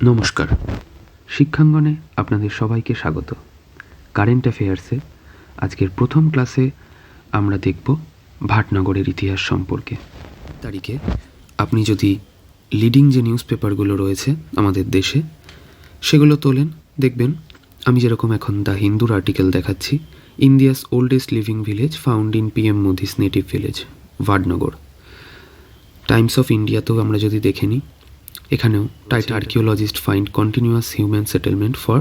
নমস্কার, শিক্ষাঙ্গনে আপনাদের সবাইকে স্বাগত। কারেন্ট অ্যাফেয়ার্সে আজকের প্রথম ক্লাসে আমরা দেখব ভাটনগরের ইতিহাস সম্পর্কে। তারিখে আপনি যদি লিডিং যে নিউজ পেপারগুলো রয়েছে আমাদের দেশে সেগুলো তোলেন, দেখবেন আমি যেরকম এখন দ্য হিন্দুর আর্টিকেল দেখাচ্ছি, India's oldest living village found in PM Modi's native village Bhatnagar. Times of ইন্ডিয়াতেও আমরা যদি দেখে নিই, এখানেও টাইট archaeologist find continuous human settlement for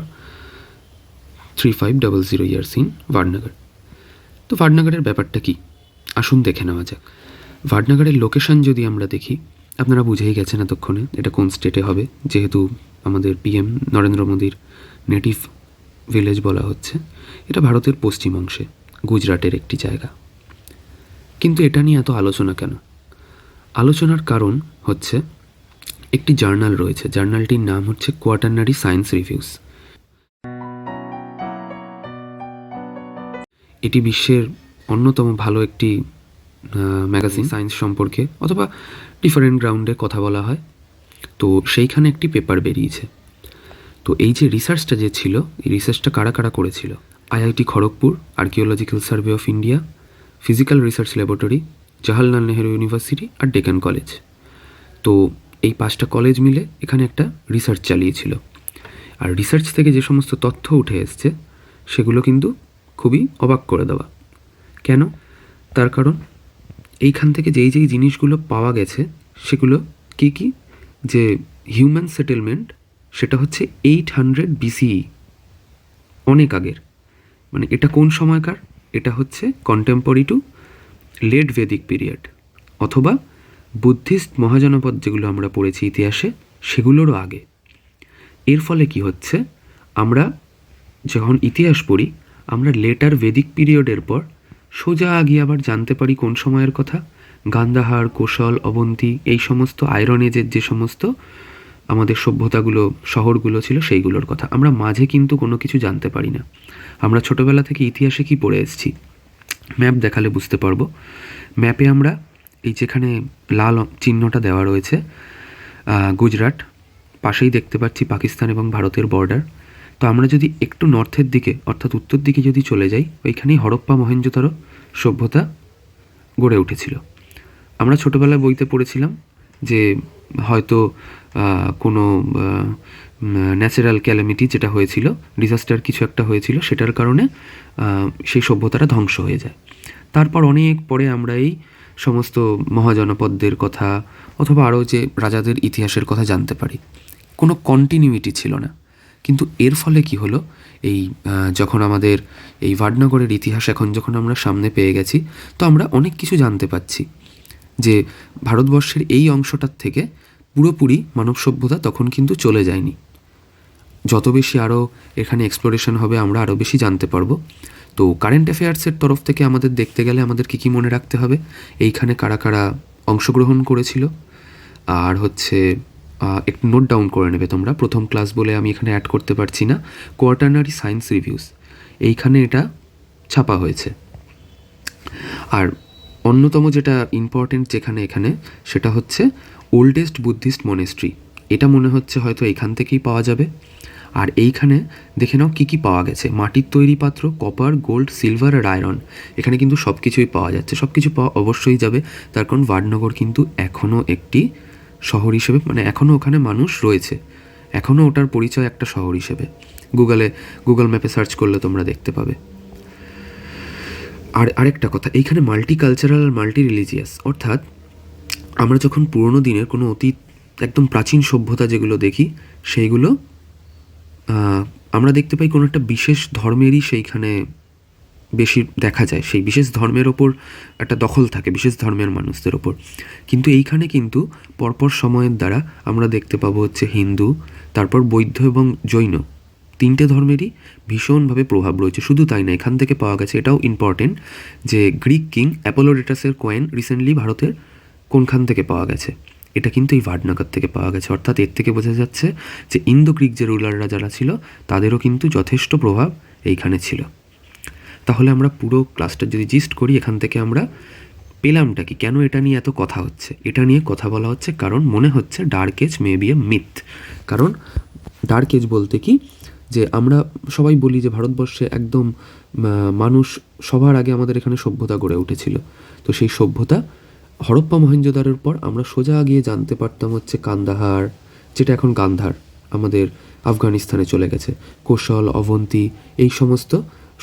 3500 years in Bhatnagar. তো ভাটনগরের ব্যাপারটা কি, আসুন দেখে নেওয়া যাক। ভাটনগরের লোকেশন যদি আমরা দেখি, আপনারা বুঝেই গেছেন এতক্ষণে এটা কোন স্টেটে হবে, যেহেতু আমাদের PM নরেন্দ্র মোদীর নেটিভ ভিলেজ বলা হচ্ছে। এটা ভারতের পশ্চিম অংশে গুজরাটের একটি জায়গা। কিন্তু এটা নিয়ে এত আলোচনা কেন? আলোচনার কারণ হচ্ছে একটি জার্নাল রয়েছে, জার্নালটির নাম হচ্ছে কোয়াটারনারি সায়েন্স রিভিউস। এটি বিশ্বের অন্যতম ভালো একটি ম্যাগাজিন, সায়েন্স সম্পর্কে অথবা ডিফারেন্ট গ্রাউন্ডে কথা বলা হয়। তো সেইখানে একটি পেপার বেরিয়েছে। তো এই যে রিসার্চটা যে ছিল, এই রিসার্চটা কারা কারা করেছিল? IIT Kharagpur, archaeological survey of India, physical research laboratory, Jawaharlal Nehru university আর ডেকান কলেজ। তো এই 5টা কলেজ মিলে এখানে একটা রিসার্চ চালিয়েছিল। আর রিসার্চ থেকে যে সমস্ত তথ্য উঠে এসছে সেগুলো কিন্তু খুবই অবাক করে দেওয়া। কেন? তার কারণ এইখান থেকে যেই জিনিসগুলো পাওয়া গেছে সেগুলো কি কি, যে হিউম্যান সেটেলমেন্ট সেটা হচ্ছে 800 BCE, অনেক আগের। মানে এটা কোন সময়কার? এটা হচ্ছে contemporary to late Vedic period, অথবা বুদ্ধিস্ট মহাজনপদ যেগুলো আমরা পড়েছি ইতিহাসে সেগুলোরও আগে। এর ফলে কি হচ্ছে, আমরা যখন ইতিহাস পড়ি আমরা লেটার ভেদিক পিরিয়ডের পর সোজা গিয়ে আবার জানতে পারি কোন সময়ের কথা, গান্ধার, কোশল, অবন্তী, এই সমস্ত আয়রন এজের যে সমস্ত আমাদের সভ্যতাগুলো, শহরগুলো ছিল সেইগুলোর কথা। আমরা মাঝে কিন্তু কোনো কিছু জানতে পারি না। আমরা ছোটোবেলা থেকে ইতিহাসে কি পড়ে এসেছি, ম্যাপ দেখালে বুঝতে পারবো। ম্যাপে আমরা এই যেখানে লাল চিহ্নটা দেওয়া রয়েছে গুজরাট, পাশেই দেখতে পাচ্ছি পাকিস্তান এবং ভারতের বর্ডার। তো আমরা যদি একটু নর্থের দিকে অর্থাৎ উত্তর দিকে যদি চলে যাই, ওইখানেই হরপ্পা মহেঞ্জোদারো সভ্যতা গড়ে উঠেছিল। আমরা ছোটোবেলায় বইতে পড়েছিলাম যে হয়তো কোনো ন্যাচারাল ক্যালামিটি যেটা হয়েছিল, ডিজাস্টার কিছু একটা হয়েছিল, সেটার কারণে সেই সভ্যতাটা ধ্বংস হয়ে যায়। তারপর অনেক পরে আমরা এই সমস্ত মহাজনপদদের কথা অথবা আরও যে রাজাদের ইতিহাসের কথা জানতে পারি। কোনো কন্টিনিউইটি ছিল না। কিন্তু এর ফলে কি হলো, এই যখন আমাদের এই ভাটনগরের ইতিহাস এখন যখন আমরা সামনে পেয়ে গেছি, তো আমরা অনেক কিছু জানতে পাচ্ছি যে ভারতবর্ষের এই অংশটার থেকে পুরোপুরি মানব সভ্যতা তখন কিন্তু চলে যায়নি। যত বেশি আরও এখানে এক্সপ্লোরেশন হবে আমরা আরও বেশি জানতে পারবো। তো কারেন্ট অ্যাফেয়ার্সের তরফ থেকে আমাদের দেখতে গেলে আমাদের কী মনে রাখতে হবে, এইখানে কারা কারা অংশগ্রহণ করেছিল, আর হচ্ছে একটু নোট ডাউন করে নেবে তোমরা। প্রথম ক্লাস বলে আমি এখানে অ্যাড করতে পারছি না, কোয়াটারনারি সায়েন্স রিভিউস, এইখানে এটা ছাপা হয়েছে। আর অন্যতম যেটা ইম্পর্টেন্ট যেখানে এখানে সেটা হচ্ছে ওল্ডেস্ট বুদ্ধিস্ট মনেস্ট্রি। এটা মনে হচ্ছে হয়তো এইখান থেকেই পাওয়া যাবে। আর এইখানে দেখে নাও কী কী পাওয়া গেছে, মাটির তৈরি পাত্র, কপার, গোল্ড, সিলভার আর আয়রন। এখানে কিন্তু সব কিছুই পাওয়া যাচ্ছে। সব কিছু পাওয়া অবশ্যই যাবে, তার কারণ ভাটনগর কিন্তু এখনও একটি শহর হিসেবে, মানে এখনও ওখানে মানুষ রয়েছে, এখনও ওটার পরিচয় একটা শহর হিসেবে। গুগল ম্যাপে সার্চ করলে তোমরা দেখতে পাবে। আর আরেকটা কথা, এইখানে মাল্টি কালচারাল আর মাল্টি রিলিজিয়াস, অর্থাৎ আমরা যখন পুরোনো দিনের কোনো অতীত একদম প্রাচীন সভ্যতা যেগুলো দেখি সেইগুলো আমরা দেখতে পাই কোনো একটা বিশেষ ধর্মেরই সেইখানে বেশি দেখা যায়, সেই বিশেষ ধর্মের ওপর একটা দখল থাকে বিশেষ ধর্মের মানুষদের ওপর। কিন্তু এইখানে কিন্তু পরপর সময়ের দ্বারা আমরা দেখতে পাবো হচ্ছে হিন্দু, তারপর বৌদ্ধ এবং জৈন, 3টে ধর্মেরই ভীষণভাবে প্রভাব রয়েছে। শুধু তাই না, এখান থেকে পাওয়া গেছে, এটাও ইম্পর্টেন্ট, যে গ্রিক কিং অ্যাপোলোডেটাসের কয়েন রিসেন্টলি ভারতের কোনখান থেকে পাওয়া গেছে, এটা কিন্তু এই ভাটনগর থেকে পাওয়া গেছে। অর্থাৎ এর থেকে বোঝা যাচ্ছে যে ইন্দো গ্রিক যে রুলাররা যারা ছিল তাদেরও কিন্তু যথেষ্ট প্রভাব এইখানে ছিল। তাহলে আমরা পুরো ক্লাসটা যদি জিস্ট করি, এখান থেকে আমরা পেলামটা কি, কেন এটা নিয়ে এত কথা হচ্ছে? এটা নিয়ে কথা বলা হচ্ছে কারণ মনে হচ্ছে dark age may be a myth. কারণ ডার্ক এজ বলতে কি, যে আমরা সবাই বলি যে ভারতবর্ষে একদম মানুষ সবার আগে আমাদের এখানে সভ্যতা গড়ে উঠেছিল। তো সেই সভ্যতা হরপ্পা মহেঞ্জোদারোর পর আমরা সোজা গিয়ে জানতে পারতাম হচ্ছে কান্দাহার, যেটা এখন গান্ধার, আমাদের আফগানিস্তানে চলে গেছে, কোশল, অবন্তী, এই সমস্ত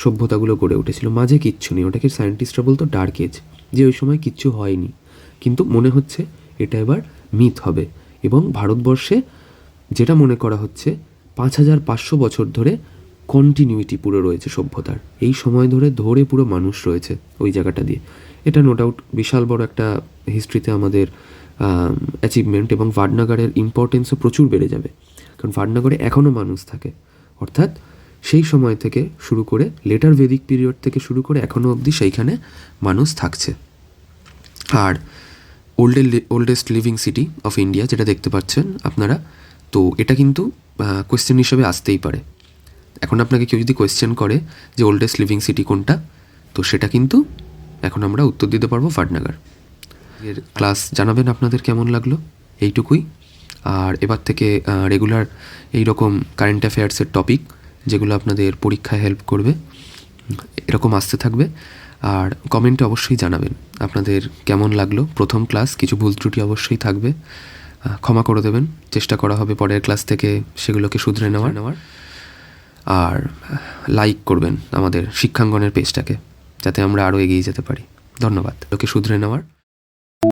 সভ্যতাগুলো গড়ে উঠেছিল। মাঝে কিচ্ছু নেই, ওটাকে সায়েন্টিস্টরা বলতো ডার্ক এজ, যে ওই সময় কিচ্ছু হয়নি। কিন্তু মনে হচ্ছে এটা এবার মিথ হবে। এবং ভারতবর্ষে যেটা মনে করা হচ্ছে 5500 বছর ধরে কন্টিনিউইটি পুরো রয়েছে সভ্যতার, এই সময় ধরে পুরো মানুষ রয়েছে ওই জায়গাটা দিয়ে। এটা নো ডাউট বিশাল বড় একটা হিস্ট্রিতে আমাদের অ্যাচিভমেন্ট, এবং ভাটনাগরের ইম্পর্টেন্সও প্রচুর বেড়ে যাবে, কারণ ভাটনাগরে এখনও মানুষ থাকে। অর্থাৎ সেই সময় থেকে শুরু করে লেটার ভেদিক পিরিয়ড থেকে শুরু করে এখনও অবধি সেইখানে মানুষ থাকছে। আর oldest living city of India যেটা দেখতে পাচ্ছেন আপনারা, তো এটা কিন্তু কোয়েশ্চেন হিসেবে আসতেই পারে। এখন আপনাকে কেউ যদি কোয়েশ্চেন করে যে ওল্ডেস্ট লিভিং সিটি কোনটা, তো সেটা কিন্তু এখন আমরা উত্তর দিতে পারবো ভাটনাগর। এর ক্লাস জানাবেন আপনাদের কেমন লাগলো, এইটুকুই। আর এবার থেকে রেগুলার এইরকম কারেন্ট অ্যাফেয়ার্সের টপিক যেগুলো আপনাদের পরীক্ষায় হেল্প করবে এরকম আসতে থাকবে। আর কমেন্টে অবশ্যই জানাবেন আপনাদের কেমন লাগলো প্রথম ক্লাস। কিছু ভুল ত্রুটি অবশ্যই থাকবে, ক্ষমা করে দেবেন, চেষ্টা করা হবে পরের ক্লাস থেকে সেগুলোকে শুধরে নেওয়ার। আর লাইক করবেন আমাদের শিক্ষাঙ্গনের পেজটাকে, যাতে আমরা আরও এগিয়ে যেতে পারি। ধন্যবাদ। ওকে শুধরে নেওয়ার।